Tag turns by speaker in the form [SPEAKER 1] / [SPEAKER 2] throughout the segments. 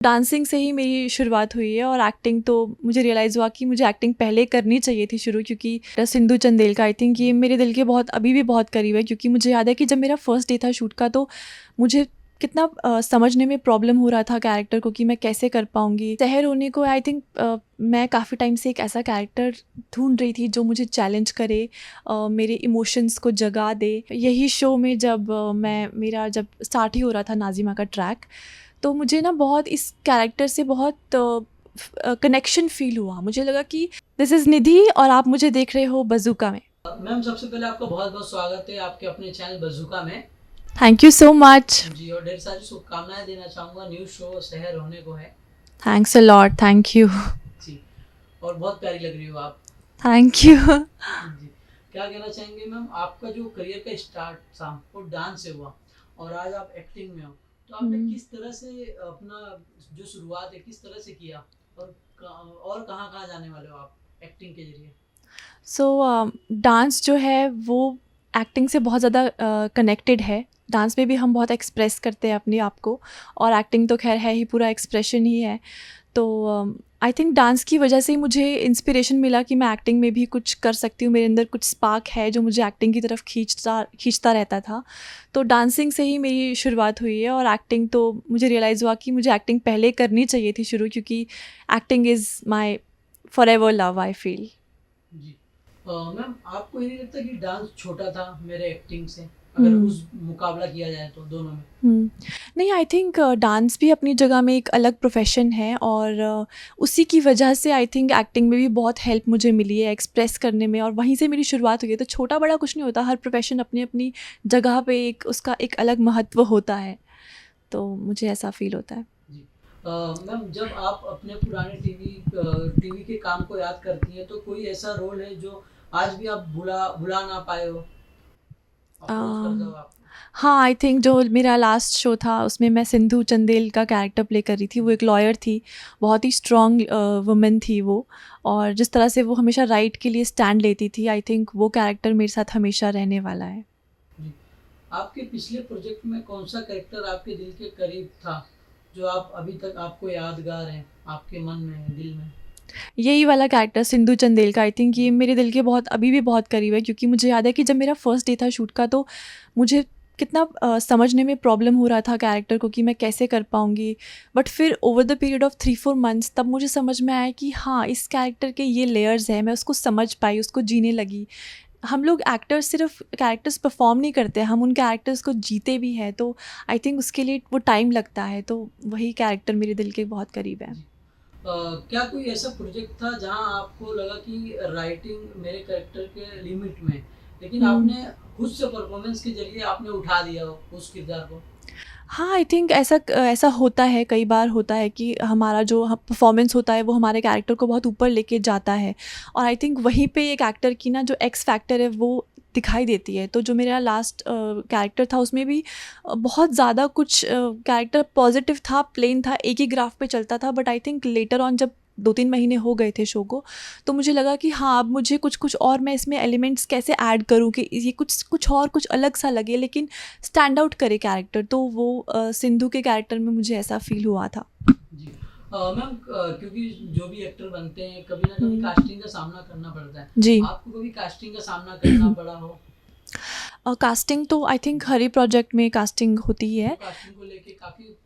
[SPEAKER 1] Dancing से ही मेरी शुरुआत हुई है और एक्टिंग तो मुझे रियलाइज़ हुआ कि मुझे एक्टिंग पहले करनी चाहिए थी शुरू, क्योंकि सिंधु चंदेल का आई थिंक ये मेरे दिल के बहुत अभी भी बहुत करीब है, क्योंकि मुझे याद है कि जब मेरा फर्स्ट डे था शूट का तो मुझे कितना समझने में प्रॉब्लम हो रहा था कैरेक्टर को कि मैं कैसे कर पाऊँगी। शहर होने को आई थिंक मैं काफ़ी टाइम से एक ऐसा कैरेक्टर ढूँढ रही थी जो मुझे चैलेंज करे, मेरे इमोशंस को जगा दे। यही शो में जब मेरा जब स्टार्ट ही हो रहा था नाज़िमा का ट्रैक, तो मुझे ना बहुत इस कैरेक्टर से बहुत कनेक्शन फ़ील हुआ। मुझे लगा कि दिस इज़ निधि और आप मुझे देख रहे हो बज़ूका में।
[SPEAKER 2] मैम, सबसे पहले आपका बहुत बहुत स्वागत है आपके अपने चैनल बज़ूका में।
[SPEAKER 1] Thank you so much.
[SPEAKER 2] जी, और ढेर सारी शुभकामनाएं देना चाहूँगा। न्यू शो शहर होने को है।
[SPEAKER 1] Thanks a lot, thank you.
[SPEAKER 2] जी, और बहुत प्यारी लग रही हो आप।
[SPEAKER 1] Thank you.
[SPEAKER 2] जी, क्या कहना चाहेंगे मैम, आपका जो करियर का स्टार्ट था वो डांस से हुआ और आज आप एक्टिंग में हो, तो आपने किस तरह से अपना जो शुरुआत है किस तरह से किया और कहाँ कहाँ जाने वाले हो आप एक्टिंग के जरिए?
[SPEAKER 1] सो डांस जो है वो एक्टिंग से बहुत ज़्यादा कनेक्टेड है। डांस में भी हम बहुत एक्सप्रेस करते हैं अपने आप को, और एक्टिंग तो खैर है ही, पूरा एक्सप्रेशन ही है। तो आई थिंक डांस की वजह से ही मुझे इंस्पिरेशन मिला कि मैं एक्टिंग में भी कुछ कर सकती हूँ। मेरे अंदर कुछ स्पार्क है जो मुझे एक्टिंग की तरफ खींचता रहता था। तो डांसिंग से ही मेरी शुरुआत हुई है और एक्टिंग तो मुझे रियलाइज़ हुआ कि मुझे एक्टिंग पहले करनी चाहिए थी शुरू, क्योंकि acting is my forever love I feel.
[SPEAKER 2] जी, मैम, आपको ये नहीं लगता कि डांस छोटा था मेरे एक्टिंग से, अगर उस मुकाबला किया जाए तो दोनों में?
[SPEAKER 1] नहीं, आई थिंक डांस भी अपनी जगह में एक अलग प्रोफेशन है, और उसी की वजह से आई थिंक एक्टिंग में भी बहुत हेल्प मुझे मिली है एक्सप्रेस करने में, और वहीं से मेरी शुरुआत हुई है। तो छोटा बड़ा कुछ नहीं होता, हर प्रोफेशन अपनी अपनी जगह पे एक उसका एक अलग महत्व होता है। तो मुझे ऐसा फील होता है।
[SPEAKER 2] जी, मैम, जब आप अपने पुराने टीवी के काम को याद करती हैं तो कोई ऐसा रोल है जो आज भी आप भुला भुला ना पाए हो, अप्रोच करता हो आपको?
[SPEAKER 1] हाँ, आई थिंक जो मेरा लास्ट शो था उसमें मैं सिंधु चंदेल का कैरेक्टर प्ले कर रही थी। वो एक लॉयर थी, बहुत ही स्ट्रॉन्ग वुमन थी वो, और जिस तरह से वो हमेशा राइट के लिए स्टैंड लेती थी, आई थिंक वो कैरेक्टर मेरे साथ हमेशा रहने वाला है।
[SPEAKER 2] जी, आपके पिछले प्रोजेक्ट में कौन सा कैरेक्टर आपके दिल के करीब था जो आप अभी तक आपको यादगार है, आपके मन में है, दिल में?
[SPEAKER 1] यही वाला कैरेक्टर सिंधु चंदेल का आई थिंक ये मेरे दिल के बहुत अभी भी बहुत करीब है, क्योंकि मुझे याद है कि जब मेरा फर्स्ट डे था शूट का तो मुझे कितना समझने में प्रॉब्लम हो रहा था कैरेक्टर को कि मैं कैसे कर पाऊँगी। बट फिर over the period of 3-4 months तब मुझे समझ में आया कि हाँ, इस कैरेक्टर के ये लेयर्स हैं, मैं उसको समझ पाई, उसको जीने लगी। हम लोग एक्टर्स सिर्फ कैरेक्टर्स परफॉर्म नहीं करते, हम उन कैरेक्टर्स को जीते भी हैं, तो आई थिंक उसके लिए वो टाइम लगता है। तो वही कैरेक्टर मेरे दिल के बहुत करीब है।
[SPEAKER 2] जी, क्या कोई ऐसा प्रोजेक्ट था जहां आपको लगा कि राइटिंग मेरे कैरेक्टर के लिमिट में, लेकिन आपने खुद से परफॉर्मेंस के जरिए आपने उठा दिया उस किरदार को?
[SPEAKER 1] हाँ, आई थिंक ऐसा होता है, कई बार होता है कि हमारा जो परफॉर्मेंस होता है वो हमारे कैरेक्टर को बहुत ऊपर लेके जाता है, और आई थिंक वहीं पे एक एक्टर की ना जो एक्स फैक्टर है वो दिखाई देती है। तो जो मेरा लास्ट कैरेक्टर था उसमें भी बहुत ज़्यादा कुछ कैरेक्टर पॉजिटिव था, प्लेन था, एक ही ग्राफ पे चलता था, but I think later on जब 2-3 महीने हो गए थे शो को, तो मुझे लगा कि हाँ, अब मुझे कुछ और मैं इसमें एलिमेंट्स कैसे ऐड करूँ कि ये कुछ अलग सा लगे, लेकिन स्टैंड आउट करे कैरेक्टर। तो वो सिंधु के कैरेक्टर में मुझे ऐसा फील हुआ था।
[SPEAKER 2] जी, मैम, क्योंकि जो भी एक्टर बनते हैं कभी ना कभी कास्टिंग का सामना करना पड़ता है।
[SPEAKER 1] जी।
[SPEAKER 2] आपको कभी कास्टिंग का सामना करना पड़ा हो?
[SPEAKER 1] कास्टिंग तो I think her he project में कास्टिंग होती ही है।
[SPEAKER 2] कास्टिंग को लेके काफी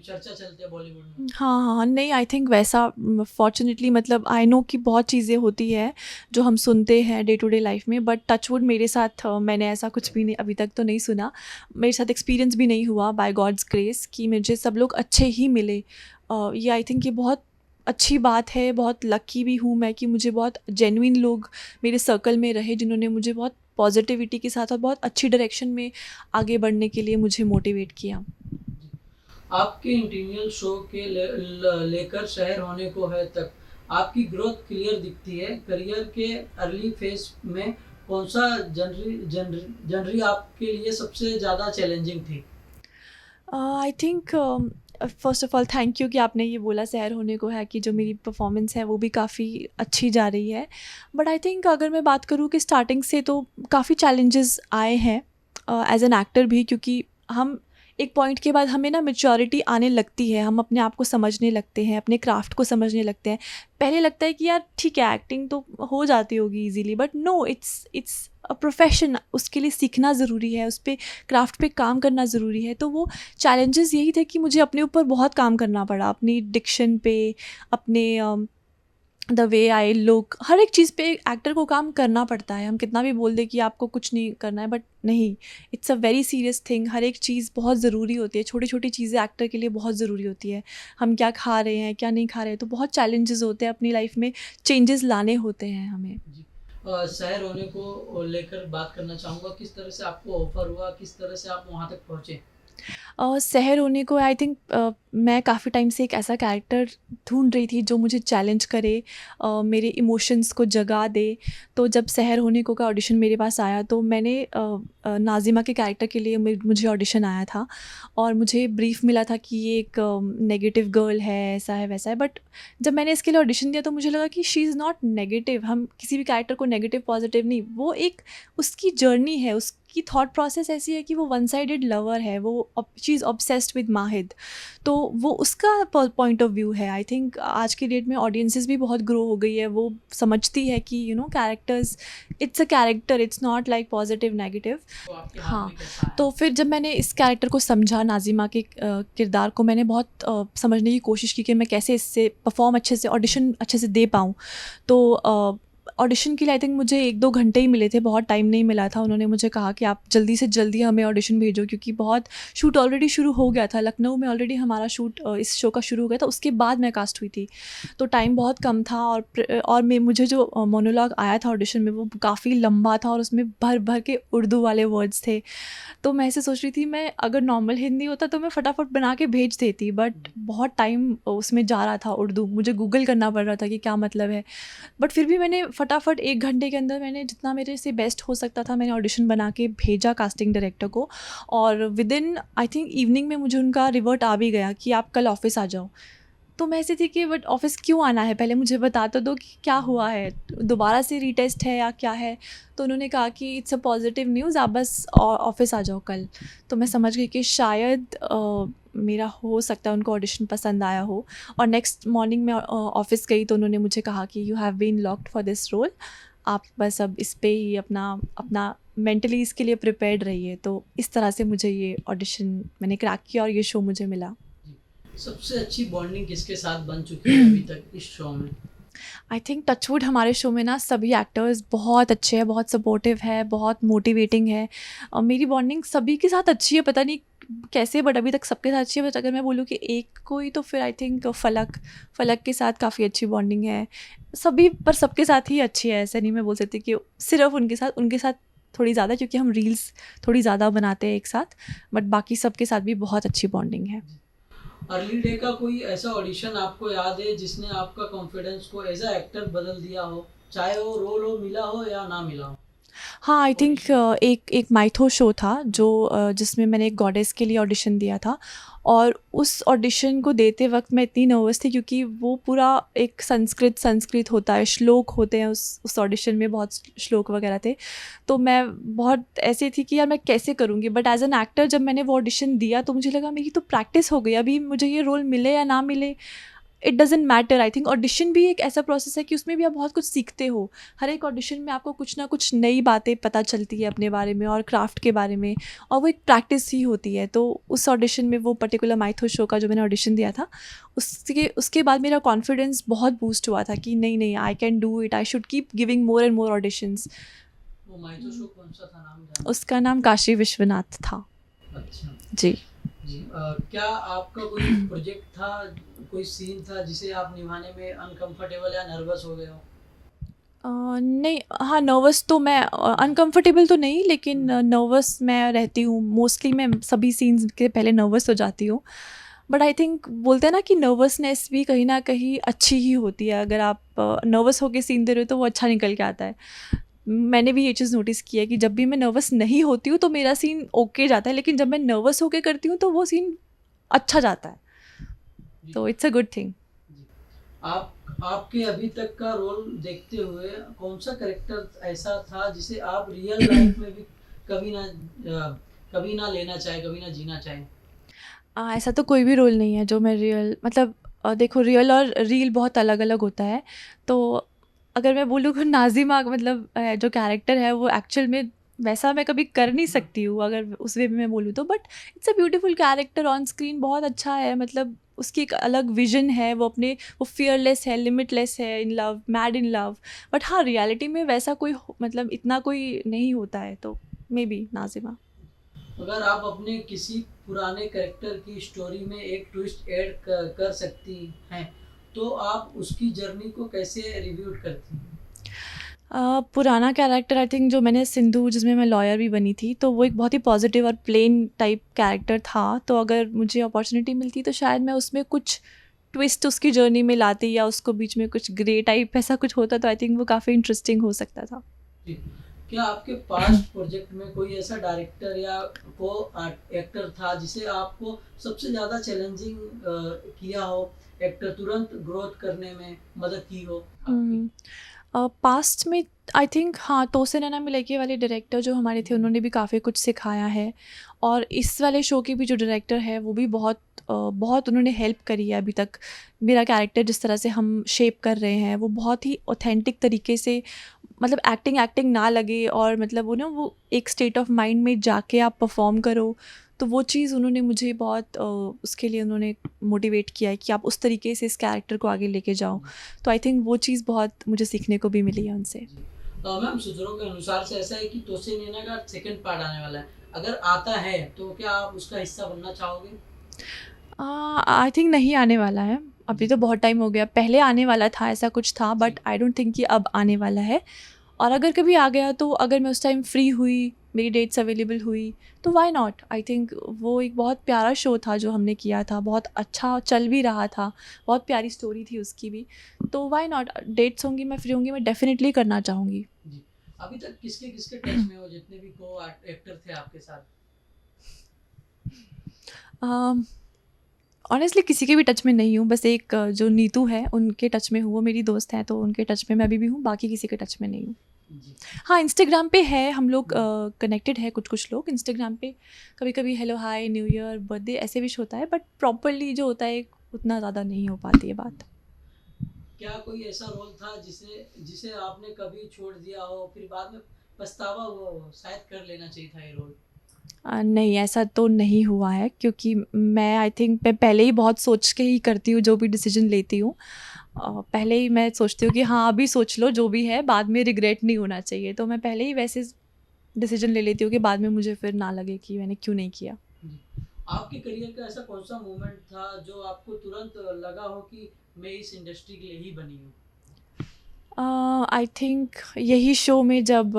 [SPEAKER 2] चर्चा चलती है बॉलीवुड में।
[SPEAKER 1] हाँ, हाँ, हाँ, नहीं, आई थिंक वैसा फॉर्च्युनेटली मतलब आई नो कि बहुत चीज़ें होती है जो हम सुनते हैं डे टू डे लाइफ में, बट टचवुड मेरे साथ मैंने ऐसा कुछ भी नहीं अभी तक तो नहीं सुना। मेरे साथ एक्सपीरियंस भी नहीं हुआ बाय गॉड्स ग्रेस कि मुझे सब लोग अच्छे ही मिले। ये आई थिंक ये बहुत अच्छी बात है, बहुत लकी भी हूँ मैं कि मुझे बहुत जेन्युइन लोग मेरे सर्कल में रहे जिन्होंने मुझे बहुत पॉजिटिविटी के साथ और बहुत अच्छी डायरेक्शन में आगे बढ़ने के लिए मुझे मोटिवेट किया।
[SPEAKER 2] आपके इंटीरियर शो के लेकर शहर होने को है तक आपकी ग्रोथ क्लियर दिखती है। करियर के अर्ली फेज में कौन सा जनरी आपके लिए सबसे ज़्यादा चैलेंजिंग थी?
[SPEAKER 1] I think first of all thank you कि आपने ये बोला शहर होने को है, कि जो मेरी परफ़ॉर्मेंस है वो भी काफ़ी अच्छी जा रही है। बट आई थिंक अगर मैं बात करूँ कि स्टार्टिंग से तो काफ़ी चैलेंजेस आए हैं एज़ एन एक्टर भी, क्योंकि हम एक पॉइंट के बाद हमें ना मैच्योरिटी आने लगती है, हम अपने आप को समझने लगते हैं, अपने क्राफ्ट को समझने लगते हैं। पहले लगता है कि यार ठीक है एक्टिंग तो हो जाती होगी easily, but no, it's a profession, उसके लिए सीखना ज़रूरी है, उस पे क्राफ्ट पे काम करना ज़रूरी है। तो वो चैलेंजेस यही थे कि मुझे अपने ऊपर बहुत काम करना पड़ा, अपनी डिक्शन पे, अपने द वे आई लुक, हर एक चीज़ पे एक्टर को काम करना पड़ता है। हम कितना भी बोल दें कि आपको कुछ नहीं करना है, बट नहीं, it's a very serious thing. हर एक चीज़ बहुत ज़रूरी होती है, छोटी छोटी चीज़ें एक्टर के लिए बहुत ज़रूरी होती है। हम क्या खा रहे हैं, क्या नहीं खा रहे हैं, तो बहुत चैलेंजेस होते हैं, अपनी लाइफ में चेंजेस लाने होते हैं हमें।
[SPEAKER 2] जी। शहर होने को लेकर बात करना चाहूँगा, किस तरह से आपको ऑफर हुआ, किस तरह से आप वहाँ तक पहुँचे?
[SPEAKER 1] शहर होने को आई थिंक मैं काफ़ी टाइम से एक ऐसा कैरेक्टर ढूंढ रही थी जो मुझे चैलेंज करे, मेरे इमोशंस को जगा दे। तो जब शहर होने को का ऑडिशन मेरे पास आया तो मैंने नाज़िमा के कैरेक्टर के लिए मुझे ऑडिशन आया था, और मुझे ब्रीफ मिला था कि ये एक नेगेटिव गर्ल है, ऐसा है वैसा है। बट जब मैंने इसके लिए ऑडिशन दिया तो मुझे लगा कि शी इज़ नॉट नेगेटिव। हम किसी भी कैरेक्टर को नेगेटिव पॉजिटिव नहीं, वो एक उसकी जर्नी है, उसकी थॉट प्रोसेस ऐसी है कि वो वन साइडेड लवर है, वो शी इज़ ऑब्सेस्ड विद माहिद। तो वो उसका पॉइंट ऑफ व्यू है। आई थिंक आज की डेट में ऑडियंसेस भी बहुत ग्रो हो गई है, वो समझती है कि characters, it's a character, it's not like positive negative.
[SPEAKER 2] तो आपके हाथ
[SPEAKER 1] हाँ,
[SPEAKER 2] में कैसा है?
[SPEAKER 1] तो फिर जब मैंने इस कैरेक्टर को समझा, नाज़िमा के किरदार को मैंने बहुत समझने की कोशिश की कि मैं कैसे इससे परफॉर्म अच्छे से, ऑडिशन अच्छे से दे पाऊँ। तो ऑडिशन के लिए आई थिंक मुझे 1-2 घंटे ही मिले थे, बहुत टाइम नहीं मिला था। उन्होंने मुझे कहा कि आप जल्दी से जल्दी हमें ऑडिशन भेजो, क्योंकि बहुत शूट ऑलरेडी शुरू हो गया था। लखनऊ में ऑलरेडी हमारा शूट इस शो का शुरू हो गया था, उसके बाद मैं कास्ट हुई थी। तो टाइम बहुत कम था, और मुझे जो मोनोलॉग आया था ऑडिशन में वो काफ़ी लंबा था, और उसमें भर भर के उर्दू वाले वर्ड्स थे। तो मैं ऐसे सोच रही थी, मैं अगर नॉर्मल हिंदी होता तो मैं फटाफट बना के भेज देती, बट बहुत टाइम उसमें जा रहा था उर्दू, मुझे गूगल करना पड़ रहा था कि क्या मतलब है। बट फिर भी मैंने फटाफट 1 घंटे के अंदर मैंने जितना मेरे से बेस्ट हो सकता था, मैंने ऑडिशन बना के भेजा कास्टिंग डायरेक्टर को, और विदिन आई थिंक इवनिंग में मुझे उनका रिवर्ट आ भी गया कि आप कल ऑफ़िस आ जाओ। तो मैं ऐसी थी कि बट ऑफ़िस क्यों आना है, पहले मुझे बता तो दो कि क्या हुआ है, दोबारा से रीटेस्ट है या क्या है। तो उन्होंने कहा कि इट्स अ पॉजिटिव न्यूज़, आप बस ऑफ़िस आ जाओ कल। तो मैं समझ गई कि शायद मेरा हो सकता है उनको ऑडिशन पसंद आया हो। और नेक्स्ट मॉर्निंग मैं ऑफ़िस गई तो उन्होंने मुझे कहा कि you have been locked for this role, आप बस अब इस पे ही अपना अपना मेंटली इसके लिए प्रिपेयर्ड रहिए। तो इस तरह से मुझे ये ऑडिशन मैंने क्रैक किया और ये शो मुझे मिला।
[SPEAKER 2] सबसे अच्छी बॉन्डिंग किसके साथ बन चुकी है अभी तक इस शो में?
[SPEAKER 1] आई थिंक टचवुड हमारे शो में ना सभी एक्टर्स बहुत अच्छे हैं, बहुत सपोर्टिव है, बहुत मोटिवेटिंग है। और मेरी बॉन्डिंग सभी के साथ अच्छी है, पता नहीं कैसे, बट अभी तक सबके साथ अच्छी है। बट अगर मैं बोलूँ कि एक कोई, तो फिर आई थिंक फलक के साथ काफ़ी अच्छी बॉन्डिंग है। सभी पर सबके साथ ही अच्छी है, ऐसा नहीं मैं बोल सकती कि सिर्फ उनके साथ थोड़ी ज़्यादा, क्योंकि हम रील्स थोड़ी ज़्यादा बनाते हैं एक साथ। बट बाकी सबके साथ भी बहुत अच्छी बॉन्डिंग है।
[SPEAKER 2] अर्ली डे का कोई ऐसा ऑडिशन आपको याद है जिसने आपका कॉन्फिडेंस को एज अ एक्टर बदल दिया हो, चाहे वो रोल हो मिला हो या ना मिला हो?
[SPEAKER 1] हाँ, आई थिंक
[SPEAKER 2] ऑडिशन।
[SPEAKER 1] एक माइथो शो था जो जिसमें मैंने एक गॉडेस के लिए ऑडिशन दिया था, और उस ऑडिशन को देते वक्त मैं इतनी नर्वस थी, क्योंकि वो पूरा एक संस्कृत होता है, श्लोक होते हैं उस ऑडिशन में, बहुत श्लोक वगैरह थे। तो मैं बहुत ऐसे थी कि यार मैं कैसे करूँगी, बट एज एन एक्टर जब मैंने वो ऑडिशन दिया तो मुझे लगा मेरी तो प्रैक्टिस हो गई, अभी मुझे ये रोल मिले या ना मिले it doesn't matter. I think audition भी एक ऐसा प्रोसेस है कि उसमें भी आप बहुत कुछ सीखते हो। हर एक ऑडिशन में आपको कुछ ना कुछ नई बातें पता चलती है अपने बारे में और क्राफ्ट के बारे में, और वो एक प्रैक्टिस ही होती है। तो उस ऑडिशन में, वो पर्टिकुलर माइथो शो का जो मैंने ऑडिशन दिया था, उसके उसके बाद मेरा कॉन्फिडेंस बहुत बूस्ट हुआ था कि नहीं नहीं, I can do it, I should keep giving more and more auditions.
[SPEAKER 2] वो माइथो शो कौन सा था, नाम जान?
[SPEAKER 1] उसका नाम काशी विश्वनाथ था।
[SPEAKER 2] अच्छा।
[SPEAKER 1] जी।
[SPEAKER 2] जी। क्या आपका कोई प्रोजेक्ट था, कोई सीन था जिसे आप निभाने में अनकंफर्टेबल या नर्वस हो गए हो?
[SPEAKER 1] नहीं, हाँ, नर्वस तो मैं, अनकंफर्टेबल तो नहीं, लेकिन नर्वस मैं रहती हूँ मोस्टली। मैं सभी सीन्स के पहले नर्वस हो जाती हूँ। बट आई थिंक बोलते हैं ना कि नर्वसनेस भी कहीं ना कहीं अच्छी ही होती है। अगर आप नर्वस होकर सीन दे रहे हो तो वो अच्छा निकल के आता है। मैंने भी ये चीज़ नोटिस की है कि जब भी मैं नर्वस नहीं होती हूँ तो मेरा सीन ओके जाता है, लेकिन जब मैं नर्वस होकर करती हूँ तो वो सीन अच्छा जाता है।
[SPEAKER 2] जी।
[SPEAKER 1] तो इट्स अ गुड थिंग।
[SPEAKER 2] जी। आपके अभी तक का रोल देखते हुए कौन सा करेक्टर ऐसा था जिसे आप रियल लाइफ में भी कभी ना लेना चाहे, कभी ना जीना चाहे?
[SPEAKER 1] ऐसा तो कोई भी रोल नहीं है जो मैं रियल मतलब देखो रियल और रील बहुत अलग अलग होता है। तो अगर मैं बोलूँ कि नाज़िमा मतलब जो कैरेक्टर है वो एक्चुअल में वैसा मैं कभी कर नहीं सकती हूँ अगर उस वे में मैं बोलूँ तो। But it's a beautiful character on screen, बहुत अच्छा है, मतलब उसकी एक अलग विजन है, वो फियरलेस है, लिमिटलेस है, in love, mad in love. But हाँ, रियलिटी में वैसा कोई मतलब इतना कोई नहीं होता है, तो मे बी नाज़िमा।
[SPEAKER 2] अगर आप अपने किसी पुराने कैरेक्टर की स्टोरी में एक ट्विस्ट ऐड कर सकती हैं, तो आप उसकी जर्नी को कैसे रिव्यू करती हैं?
[SPEAKER 1] पुराना कैरेक्टर आई थिंक जो मैंने सिंधु जिसमें मैं लॉयर भी बनी थी, तो वो एक बहुत ही पॉजिटिव और प्लेन टाइप कैरेक्टर था। तो अगर मुझे अपॉर्चुनिटी मिलती तो शायद मैं उसमें कुछ ट्विस्ट उसकी जर्नी में लाती, या उसको बीच में कुछ ग्रे टाइप ऐसा कुछ होता, तो आई थिंक वो काफ़ी इंटरेस्टिंग हो सकता था।
[SPEAKER 2] जी। क्या आपके पास्ट प्रोजेक्ट में कोई ऐसा डायरेक्टर या को एक्टर था जिसे आपको सबसे ज़्यादा चैलेंजिंग किया हो, एक्टर तुरंत ग्रोथ करने में मदद की हो आपकी?
[SPEAKER 1] पास्ट में आई थिंक हाँ, तोसे नैना मिलेके वाले डायरेक्टर जो हमारे थे उन्होंने भी काफ़ी कुछ सिखाया है। और इस वाले शो के भी जो डायरेक्टर है वो भी बहुत उन्होंने हेल्प करी है अभी तक। मेरा कैरेक्टर जिस तरह से हम शेप कर रहे हैं वो बहुत ही ऑथेंटिक तरीके से, मतलब एक्टिंग एक्टिंग ना लगे, और मतलब वो एक स्टेट ऑफ माइंड में जाके आप परफॉर्म करो। तो वो चीज़ उन्होंने मुझे बहुत उसके लिए उन्होंने मोटिवेट किया है कि आप उस तरीके से इस कैरेक्टर को आगे लेके जाओ। तो आई थिंक वो चीज़ बहुत मुझे सीखने को भी मिली है उनसे।
[SPEAKER 2] जी। मैम, सूत्रों के अनुसार से ऐसा है कि तोसे नैना का सेकंड पार्ट आने वाला है। अगर आता है तो क्या आप उसका हिस्सा बनना चाहोगे?
[SPEAKER 1] आई थिंक नहीं आने वाला है, अभी
[SPEAKER 2] जी।
[SPEAKER 1] तो बहुत टाइम हो गया। पहले आने वाला था, ऐसा कुछ था,
[SPEAKER 2] जी।
[SPEAKER 1] बट आई डोंट थिंक कि अब आने वाला है। और अगर कभी आ गया तो अगर मैं उस टाइम फ्री हुई, मेरी डेट्स अवेलेबल हुई, तो व्हाई नॉट। आई थिंक वो एक बहुत प्यारा शो था जो हमने किया था, बहुत अच्छा चल भी रहा था, बहुत प्यारी स्टोरी थी उसकी भी। तो व्हाई नॉट, डेट्स होंगी, मैं फ्री होंगी, मैं डेफिनेटली करना चाहूँगी।
[SPEAKER 2] जी। अभी तक किसके-किसके टच में हो, जितने भी को एक्टर थे आपके साथ?
[SPEAKER 1] ऑनेस्टली किसी के भी टच में नहीं हूँ, बस एक जो नीतू है उनके टच में हूँ, वो मेरी दोस्त हैं तो उनके टच में मैं अभी भी हूँ, बाकी किसी के टच में नहीं हूँ।
[SPEAKER 2] जी।
[SPEAKER 1] हाँ, इंस्टाग्राम पे है, हम लोग कनेक्टेड है, कुछ लोग इंस्टाग्राम पे कभी कभी hello hi new year birthday ऐसे विश होता है, बट प्रॉपरली जो होता है उतना ज़्यादा नहीं हो पाती है बात।
[SPEAKER 2] क्या कोई ऐसा रोल था जिसे जिसे आपने कभी छोड़ दिया हो, फिर बाद में पछतावा हुआ हो, शायद कर लेना चाहिए था ये रोल?
[SPEAKER 1] नहीं, ऐसा तो नहीं हुआ है, क्योंकि मैं आई थिंक मैं पहले ही बहुत सोच के ही करती हूँ जो भी डिसीजन लेती हूँ। पहले ही मैं सोचती हूँ कि हाँ, अभी सोच लो जो भी है, बाद में रिग्रेट नहीं होना चाहिए, तो मैं पहले ही वैसे डिसीजन ले लेती हूँ कि बाद में मुझे फिर ना लगे कि मैंने क्यों नहीं किया।
[SPEAKER 2] जी। आपके करियर का ऐसा कौन सा मोमेंट था जो आपको तुरंत लगा हो कि मैं इस इंडस्ट्री के लिए ही बनी हूँ?
[SPEAKER 1] आई थिंक यही शो में जब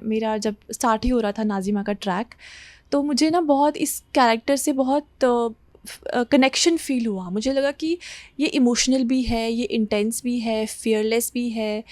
[SPEAKER 1] मेरा जब स्टार्ट ही हो रहा था नाज़िमा का ट्रैक, तो मुझे ना बहुत इस कैरेक्टर से बहुत कनेक्शन फ़ील हुआ। मुझे लगा कि ये इमोशनल भी है, ये इंटेंस भी है, फ़ियरलेस भी है।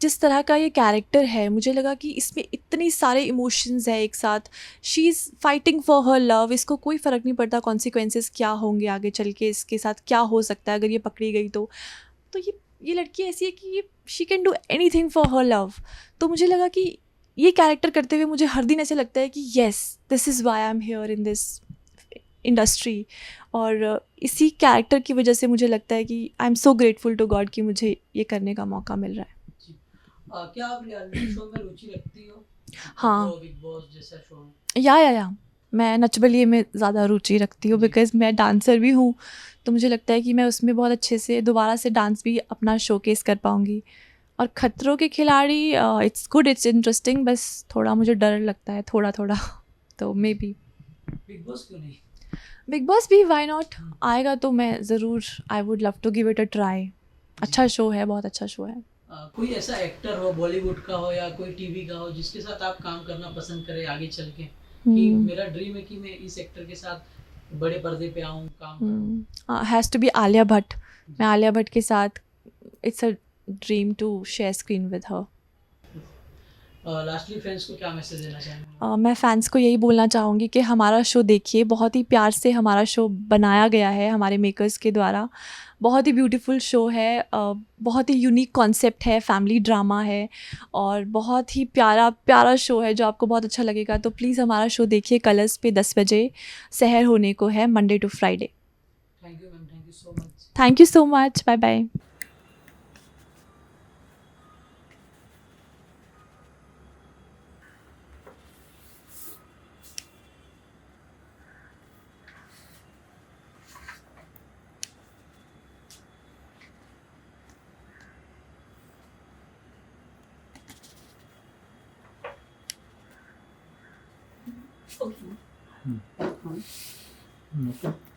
[SPEAKER 1] जिस तरह का ये कैरेक्टर है, मुझे लगा कि इसमें इतनी सारे इमोशंस हैं एक साथ। She is fighting for her love, इसको कोई फ़र्क नहीं पड़ता कॉन्सिक्वेंसेस क्या होंगे आगे चल के, इसके साथ क्या हो सकता है अगर ये पकड़ी गई तो। तो ये लड़की ऐसी है कि ये she can do anything for her love. तो मुझे लगा कि ये कैरेक्टर करते हुए मुझे हर दिन ऐसे लगता है कि yes, this is why I am here in this industry. और इसी कैरेक्टर की वजह से मुझे लगता है कि I am so grateful to God कि मुझे ये करने का मौका मिल रहा है।
[SPEAKER 2] जी। क्या आप रियलिटी शो में रुचि रखती हो?
[SPEAKER 1] हाँ,
[SPEAKER 2] जो बिग बॉस जैसा शो है?
[SPEAKER 1] या मैं नच बलिए में ज़्यादा रुचि रखती हूँ,
[SPEAKER 2] जी।
[SPEAKER 1] बिकॉज़ मैं डांसर भी हूँ। तो मुझे लगता है कि मैं उसमें बहुत अच्छे से दोबारा से डांस भी अपना शोकेस कर पाऊँगी। और खतरों के खिलाड़ी इट्स गुड, इट्स इंटरेस्टिंग, बस थोड़ा मुझे डर लगता है थोड़ा-थोड़ा तो मे बी।
[SPEAKER 2] बिग बॉस क्यों नहीं?
[SPEAKER 1] बिग बॉस भी व्हाई नॉट, आएगा तो मैं ज़रूर, I would love to give it a try.
[SPEAKER 2] जी।
[SPEAKER 1] अच्छा शो है, बहुत अच्छा शो है।
[SPEAKER 2] कोई ऐसा एक्टर हो, बॉलीवुड का हो या कोई टीवी का हो, जिसके साथ आप काम करना पसंद करें आगे चल के, कि
[SPEAKER 1] हुँ,
[SPEAKER 2] मेरा ड्रीम है कि मैं इस एक्टर के साथ बड़े पर्दे पे आऊँ, काम करूँ?
[SPEAKER 1] Has to be Alia Bhatt.
[SPEAKER 2] जी।
[SPEAKER 1] मैं आलिया भट्ट के साथ, it's a dream to share screen with her.
[SPEAKER 2] Lastly friends को क्या मैसेज देना चाहेंगे?
[SPEAKER 1] मैं फ़ैन्स को यही बोलना चाहूँगी कि हमारा शो देखिए, बहुत ही प्यार से हमारा शो बनाया गया है हमारे मेकर्स के द्वारा। बहुत ही ब्यूटीफुल शो है, बहुत ही यूनिक कॉन्सेप्ट है, फैमिली ड्रामा है और बहुत ही प्यारा प्यारा शो है जो आपको बहुत अच्छा लगेगा। तो प्लीज़ हमारा शो देखिए, कलर्स पे 10 बजे सहर होने को है, Monday to Friday.
[SPEAKER 2] Thank you ma'am, thank you so much.
[SPEAKER 1] Thank you so much, bye bye.
[SPEAKER 2] Okay.